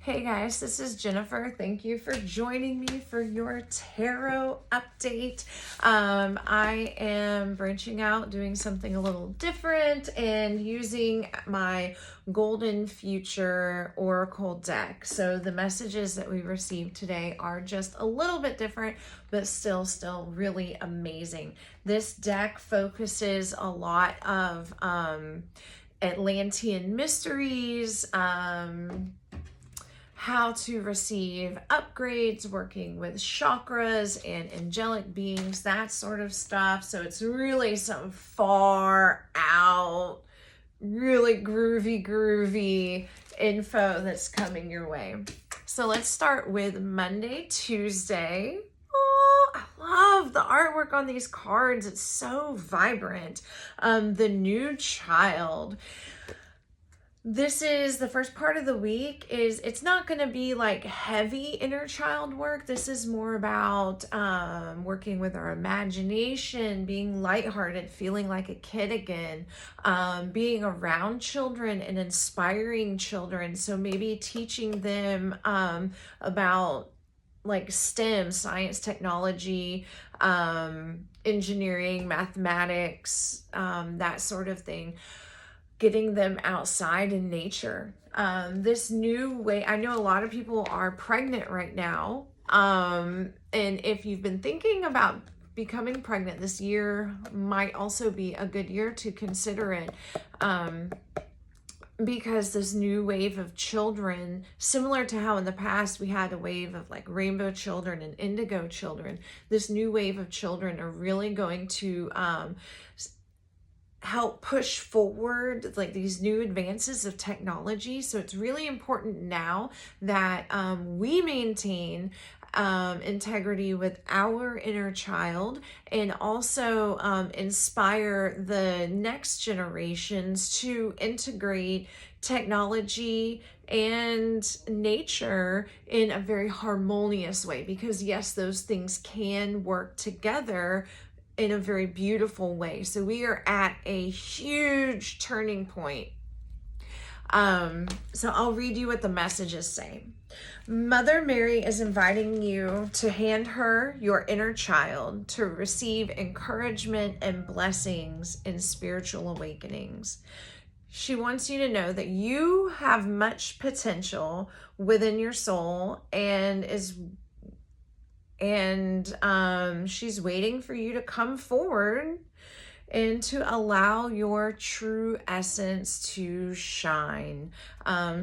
Hey guys, this is Jennifer. Thank you for joining me for your tarot update. I am branching out, doing something a little different, and using my Golden Future Oracle deck. So the messages that we received today are just a little bit different, but still really amazing. This deck focuses a lot of Atlantean mysteries, how to receive upgrades, working with chakras and angelic beings, that sort of stuff. So it's really some far out, really groovy info that's coming your way. So let's start with Monday, Tuesday. Oh, I love the artwork on these cards. It's so vibrant. The new child. This is the first part of the week. It's not going to be like heavy inner child work. This is more about working with our imagination, being lighthearted, feeling like a kid again, being around children and inspiring children. So maybe teaching them about like STEM, science, technology, engineering, mathematics, that sort of thing. Getting them outside in nature. This new way, I know a lot of people are pregnant right now. And if you've been thinking about becoming pregnant, this year might also be a good year to consider it. Because this new wave of children, similar to how in the past we had a wave of like rainbow children and indigo children, this new wave of children are really going to help push forward like these new advances of technology. So it's really important now that we maintain integrity with our inner child, and also inspire the next generations to integrate technology and nature in a very harmonious way, because yes, those things can work together in a very beautiful way. So we are at a huge turning point. So I'll read you what the messages say. Mother Mary is inviting you to hand her your inner child to receive encouragement and blessings in spiritual awakenings. She wants you to know that you have much potential within your soul, and she's waiting for you to come forward and to allow your true essence to shine.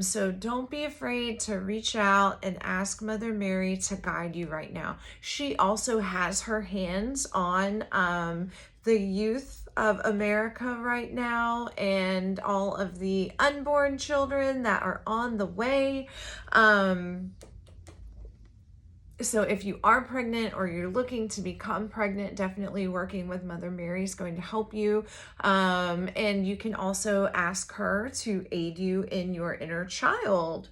So don't be afraid to reach out and ask Mother Mary to guide you right now. She also has her hands on the youth of America right now, and all of the unborn children that are on the way. So if you are pregnant or you're looking to become pregnant, definitely working with Mother Mary is going to help you. And you can also ask her to aid you in your inner child.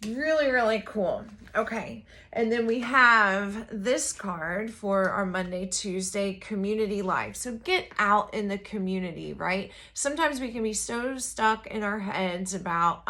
Really cool. Okay. And then we have this card for our Monday, Tuesday community life. So get out in the community, right? Sometimes we can be so stuck in our heads about,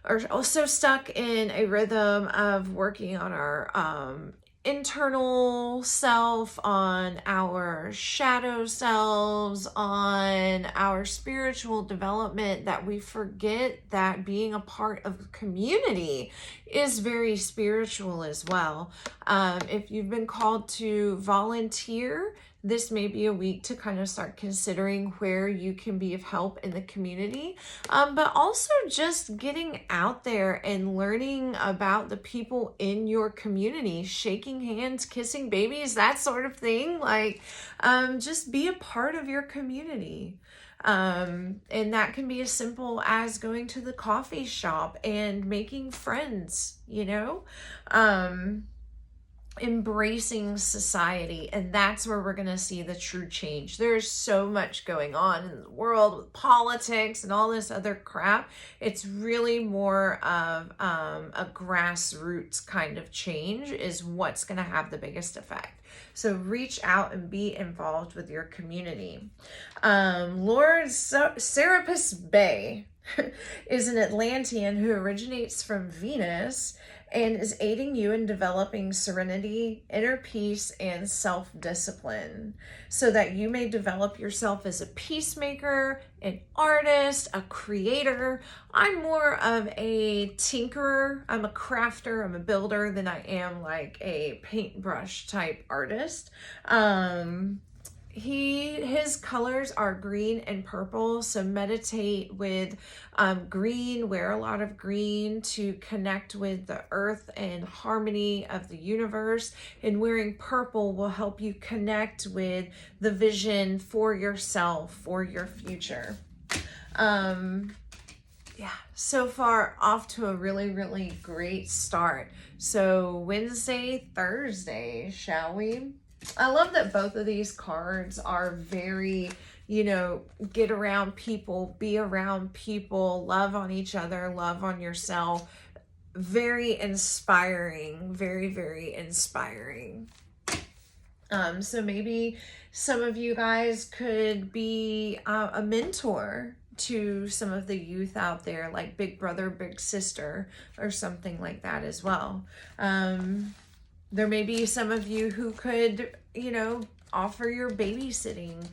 are also stuck in a rhythm of working on our internal self, on our shadow selves, on our spiritual development, that we forget that being a part of community is very spiritual as well. If you've been called to volunteer, this may be a week to kind of start considering where you can be of help in the community, but also just getting out there and learning about the people in your community, shaking hands, kissing babies, that sort of thing. Like, just be a part of your community. And that can be as simple as going to the coffee shop and making friends, embracing society. And that's where we're going to see the true change. There's so much going on in the world with politics and all this other crap. It's really more of a grassroots kind of change is what's going to have the biggest effect. So reach out and be involved with your community. Lord Serapis Bey is an Atlantean who originates from Venus and is aiding you in developing serenity, inner peace, and self-discipline so that you may develop yourself as a peacemaker, an artist, a creator. I'm more of a tinkerer. I'm a crafter. I'm a builder than I am like a paintbrush type artist. His colors are green and purple, so meditate with green. Wear a lot of green to connect with the earth and harmony of the universe, and wearing purple will help you connect with the vision for yourself, for your future. Yeah, so far off to a really, really great start. So Wednesday, Thursday, shall we? I love that both of these cards are very, get around people, be around people, love on each other, love on yourself. Very inspiring, very, very inspiring. So maybe some of you guys could be a mentor to some of the youth out there, like big brother, big sister, or something like that as well. There may be some of you who could, offer your babysitting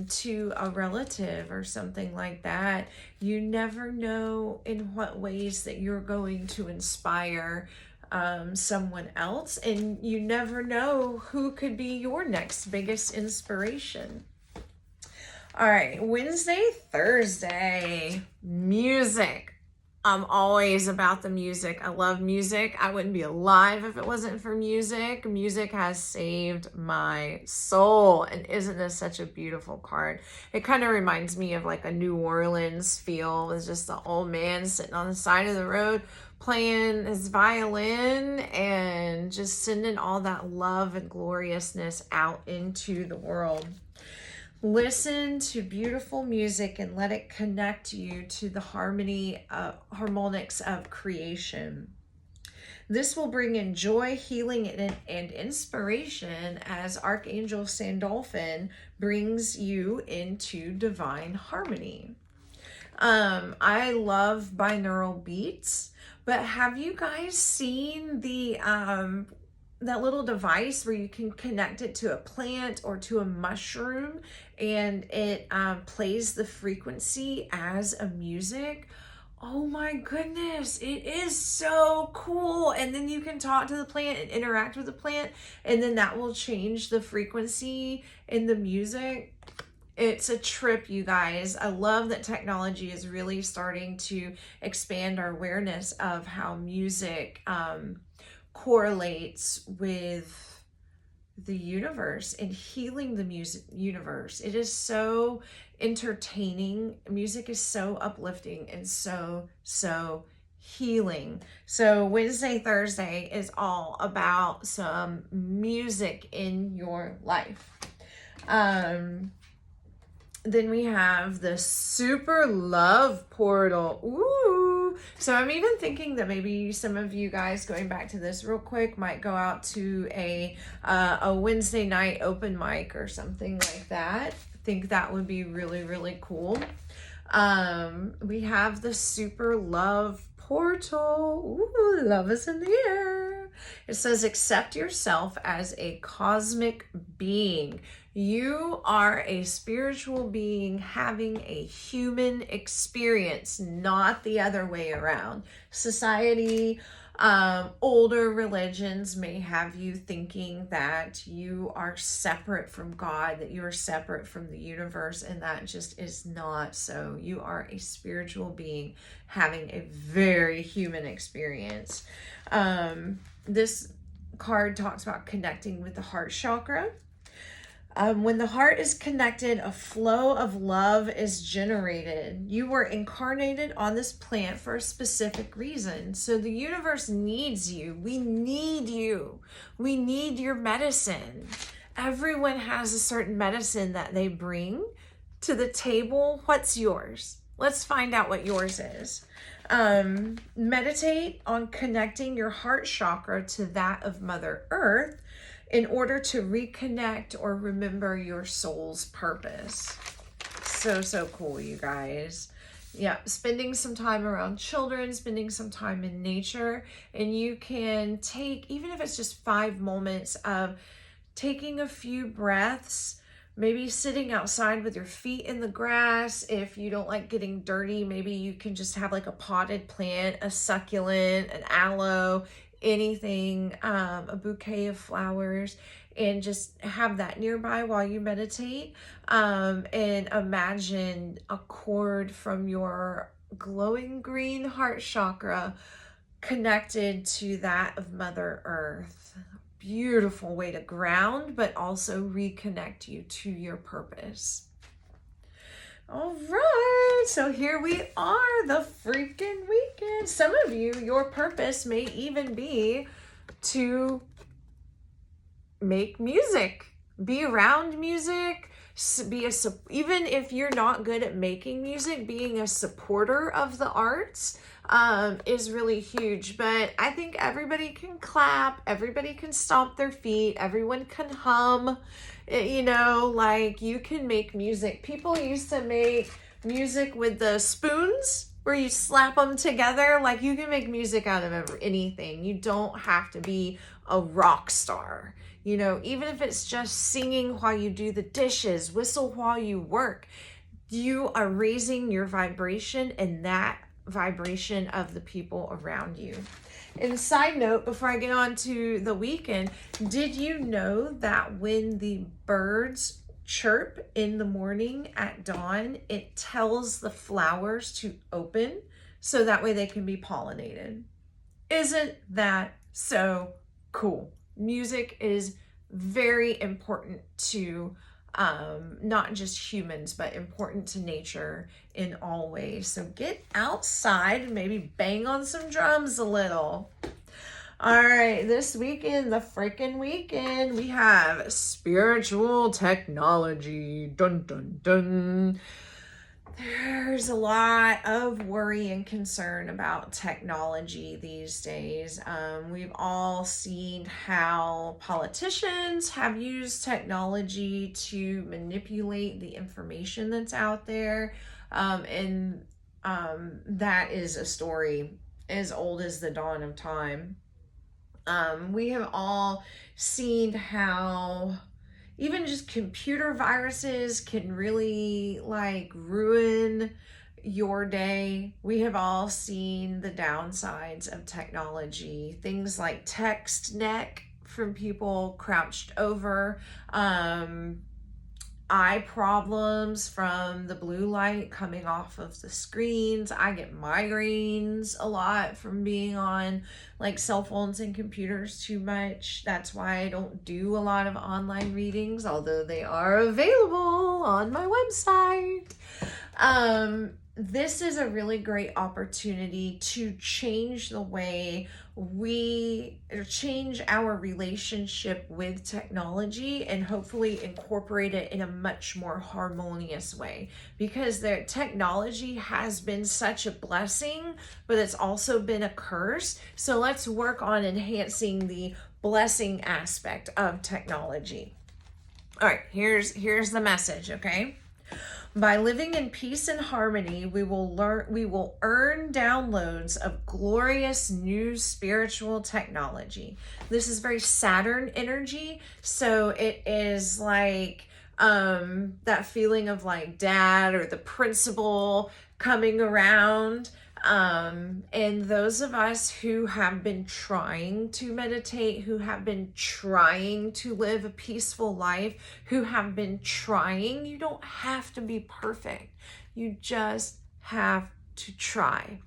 to a relative or something like that. You never know in what ways that you're going to inspire someone else, and you never know who could be your next biggest inspiration. All right, Wednesday, Thursday, music. I'm always about the music. I love music. I wouldn't be alive if it wasn't for music. Music has saved my soul. And isn't this such a beautiful card? It kind of reminds me of like a New Orleans feel. With just the old man sitting on the side of the road playing his violin and just sending all that love and gloriousness out into the world. Listen to beautiful music and let it connect you to the harmonics of creation. This will bring in joy, healing, and inspiration as Archangel Sandalphon brings you into divine harmony. I love binaural beats, but have you guys seen that little device where you can connect it to a plant or to a mushroom, and it plays the frequency as a music? Oh my goodness, it is so cool. And then you can talk to the plant and interact with the plant, and then that will change the frequency in the music. It's a trip, you guys. I love that technology is really starting to expand our awareness of how music correlates with the universe and healing the universe. It is so entertaining. Music is so uplifting and so healing. So Wednesday, Thursday is all about some music in your life. Then we have the super love portal. Ooh. So I'm even thinking that maybe some of you guys, going back to this real quick, might go out to a Wednesday night open mic or something like that. I think that would be really, really cool. We have the super love portal. Ooh, love is in the air. It says, accept yourself as a cosmic being. You are a spiritual being having a human experience, not the other way around. Society, older religions may have you thinking that you are separate from God, that you are separate from the universe, and that just is not so. You are a spiritual being having a very human experience. This card talks about connecting with the heart chakra. When the heart is connected, a flow of love is generated. You were incarnated on this planet for a specific reason. So the universe needs you. We need you. We need your medicine. Everyone has a certain medicine that they bring to the table. What's yours? Let's find out what yours is. Meditate on connecting your heart chakra to that of Mother Earth in order to reconnect or remember your soul's purpose. So cool, you guys. Yeah, spending some time around children, spending some time in nature, and you can take, even if it's just 5 moments of taking a few breaths, maybe sitting outside with your feet in the grass. If you don't like getting dirty, maybe you can just have like a potted plant, a succulent, an aloe, anything, a bouquet of flowers, and just have that nearby while you meditate. And imagine a cord from your glowing green heart chakra connected to that of Mother Earth. Beautiful way to ground, but also reconnect you to your purpose. All right, so here we are, the freaking weekend. Some of you, your purpose may even be to make music, be around music, even if you're not good at making music, being a supporter of the arts is really huge. But I think everybody can clap, everybody can stomp their feet, everyone can hum, you know, like you can make music. People used to make music with the spoons where you slap them together. Like you can make music out of anything. You don't have to be a rock star. You know, even if it's just singing while you do the dishes, whistle while you work, you are raising your vibration and that vibration of the people around you. And side note, before I get on to the weekend, did you know that when the birds chirp in the morning at dawn, it tells the flowers to open so that way they can be pollinated? Isn't that so cool? Music is very important to not just humans, but important to nature in all ways. So get outside and maybe bang on some drums a little. All right, this weekend, the freaking weekend, we have spiritual technology. Dun, dun, dun. There's a lot of worry and concern about technology these days. We've all seen how politicians have used technology to manipulate the information that's out there. And that is a story as old as the dawn of time. We have all seen how even just computer viruses can really like ruin your day. We have all seen the downsides of technology. Things like text neck from people crouched over, eye problems from the blue light coming off of the screens. I get migraines a lot from being on like cell phones and computers too much. That's why I don't do a lot of online readings, although they are available on my website. This is a really great opportunity to change the way change our relationship with technology and hopefully incorporate it in a much more harmonious way, because their technology has been such a blessing, but it's also been a curse. So let's work on enhancing the blessing aspect of technology. All right, here's the message, okay? By living in peace and harmony, we will earn downloads of glorious new spiritual technology. This is very Saturn energy, so it is like that feeling of like dad or the principal coming around. And those of us who have been trying to meditate, who have been trying to live a peaceful life, who have been trying, you don't have to be perfect. You just have to try.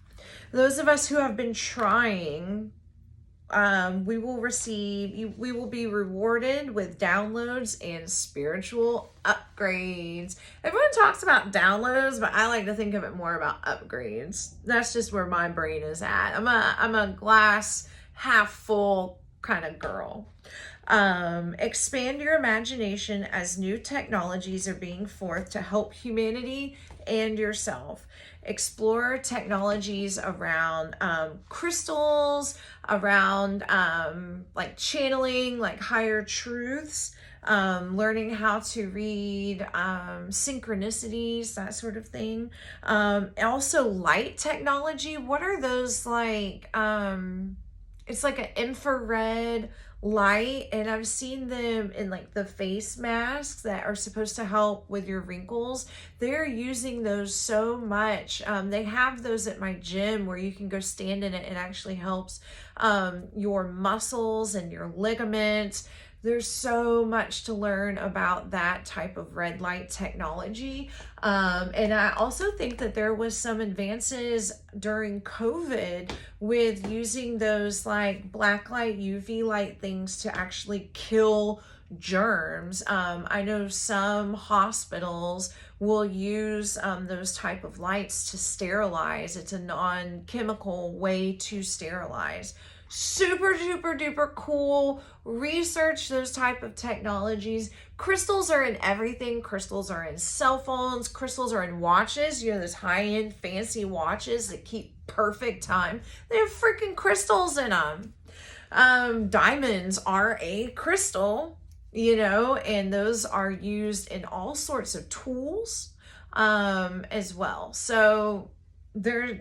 Those of us who have been trying, we will be rewarded with downloads and spiritual upgrades. Everyone talks about downloads, but I like to think of it more about upgrades. That's just where my brain is at. I'm a glass half full kind of girl. Expand your imagination as new technologies are being forth to help humanity and yourself. Explore technologies around crystals, around like channeling, like higher truths, learning how to read synchronicities, that sort of thing. Also light technology. What are those like? It's like an infrared light, and I've seen them in like the face masks that are supposed to help with your wrinkles. They're using those so much. They have those at my gym where you can go stand in it. It actually helps your muscles and your ligaments. There's so much to learn about that type of red light technology. And I also think that there was some advances during COVID with using those like black light, UV light things to actually kill germs. I know some hospitals will use those type of lights to sterilize. It's a non-chemical way to sterilize. Super duper duper cool. Research those type of technologies. Crystals are in everything. Crystals are in cell phones. Crystals are in watches. You know, those high-end fancy watches that keep perfect time. They have freaking crystals in them. Diamonds are a crystal, you know, and those are used in all sorts of tools as well. So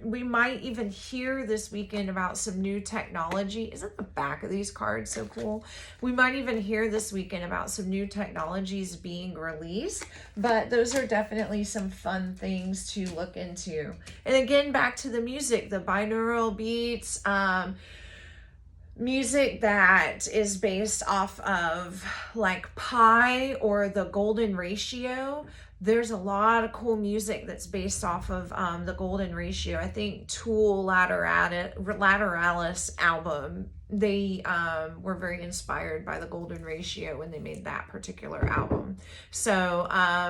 we might even hear this weekend about some new technology. Isn't the back of these cards so cool? We might even hear this weekend about some new technologies being released, but those are definitely some fun things to look into. And again, back to the music, the binaural beats, music that is based off of like pi or the golden ratio. There's a lot of cool music that's based off of the golden ratio. I think Tool Lateralis album, they were very inspired by the golden ratio when they made that particular album. So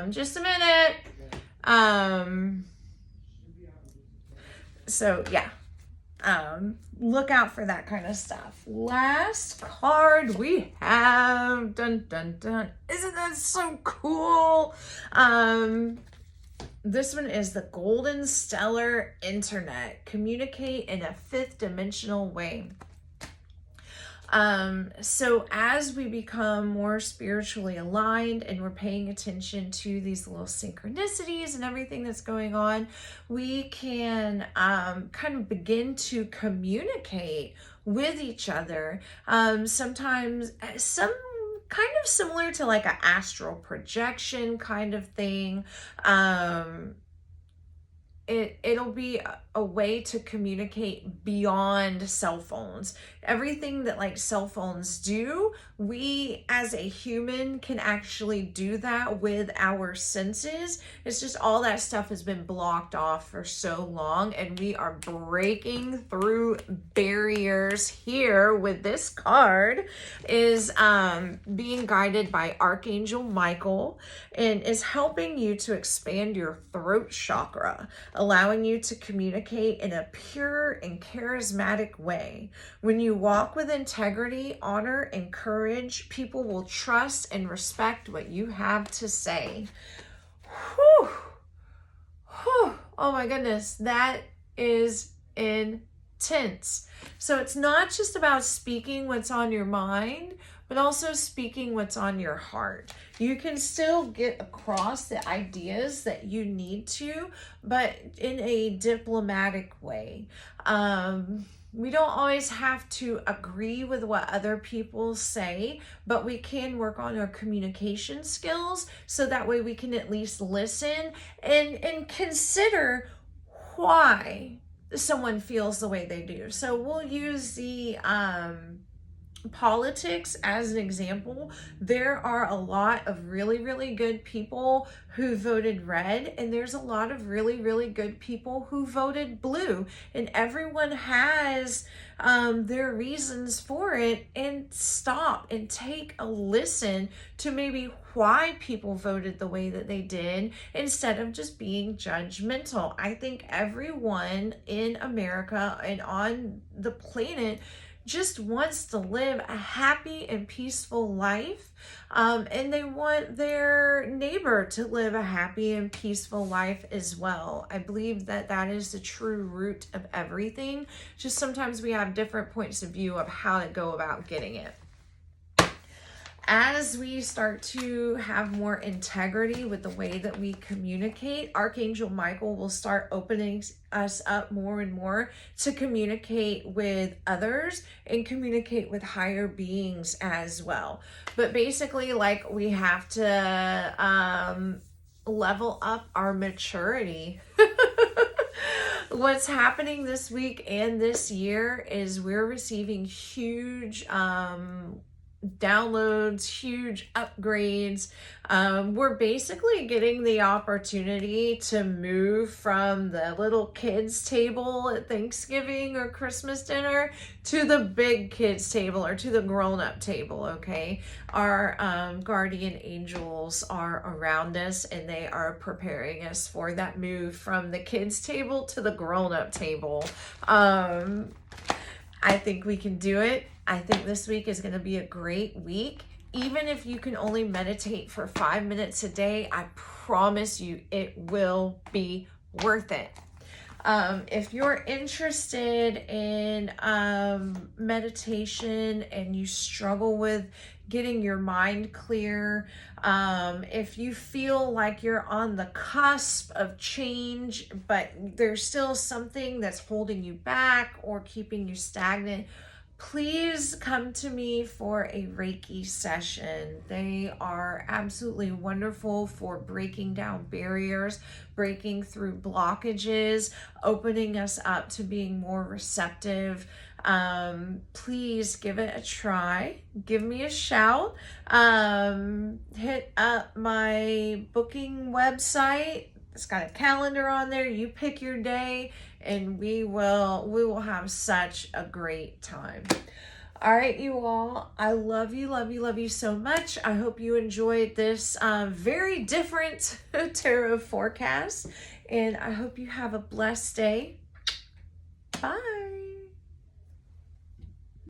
just a minute. So yeah. Look out for that kind of stuff. Last card we have, dun dun dun, isn't that so cool? This one is the Golden Stellar Internet. Communicate in a fifth dimensional way. So as we become more spiritually aligned and we're paying attention to these little synchronicities and everything that's going on, we can kind of begin to communicate with each other. Sometimes some kind of similar to like an astral projection kind of thing. It'll be a way to communicate beyond cell phones. Everything that like cell phones do, we as a human can actually do that with our senses. It's just all that stuff has been blocked off for so long, and we are breaking through barriers here with this card. Is being guided by Archangel Michael and is helping you to expand your throat chakra, allowing you to communicate in a pure and charismatic way. When you walk with integrity, honor, and courage, people will trust and respect what you have to say. Whew. Whew. Oh my goodness, that is intense. So it's not just about speaking what's on your mind, but also speaking what's on your heart. You can still get across the ideas that you need to, but in a diplomatic way. We don't always have to agree with what other people say, but we can work on our communication skills so that way we can at least listen and consider why someone feels the way they do. So we'll use the politics as an example. There are a lot of really, really good people who voted red, and there's a lot of really, really good people who voted blue, and everyone has their reasons for it. And stop and take a listen to maybe why people voted the way that they did instead of just being judgmental. I think everyone in America and on the planet just wants to live a happy and peaceful life. And they want their neighbor to live a happy and peaceful life as well. I believe that that is the true root of everything. Just sometimes we have different points of view of how to go about getting it. As we start to have more integrity with the way that we communicate, Archangel Michael will start opening us up more and more to communicate with others and communicate with higher beings as well. But basically, like, we have to level up our maturity. What's happening this week and this year is we're receiving huge downloads, huge upgrades. We're basically getting the opportunity to move from the little kids table at Thanksgiving or Christmas dinner to the big kids table, or to the grown-up table. Okay, our guardian angels are around us, and they are preparing us for that move from the kids table to the grown-up table. I think we can do it. I think this week is going to be a great week. Even if you can only meditate for 5 minutes a day, I promise you it will be worth it. If you're interested in meditation and you struggle with getting your mind clear, if you feel like you're on the cusp of change, but there's still something that's holding you back or keeping you stagnant, please come to me for a Reiki session. They are absolutely wonderful for breaking down barriers, breaking through blockages, opening us up to being more receptive. Please give it a try. Give me a shout. Hit up my booking website. It's got a calendar on there. You pick your day, and we will have such a great time. All right, you all, I love you so much. I hope you enjoyed this very different tarot forecast, and I hope you have a blessed day. Bye.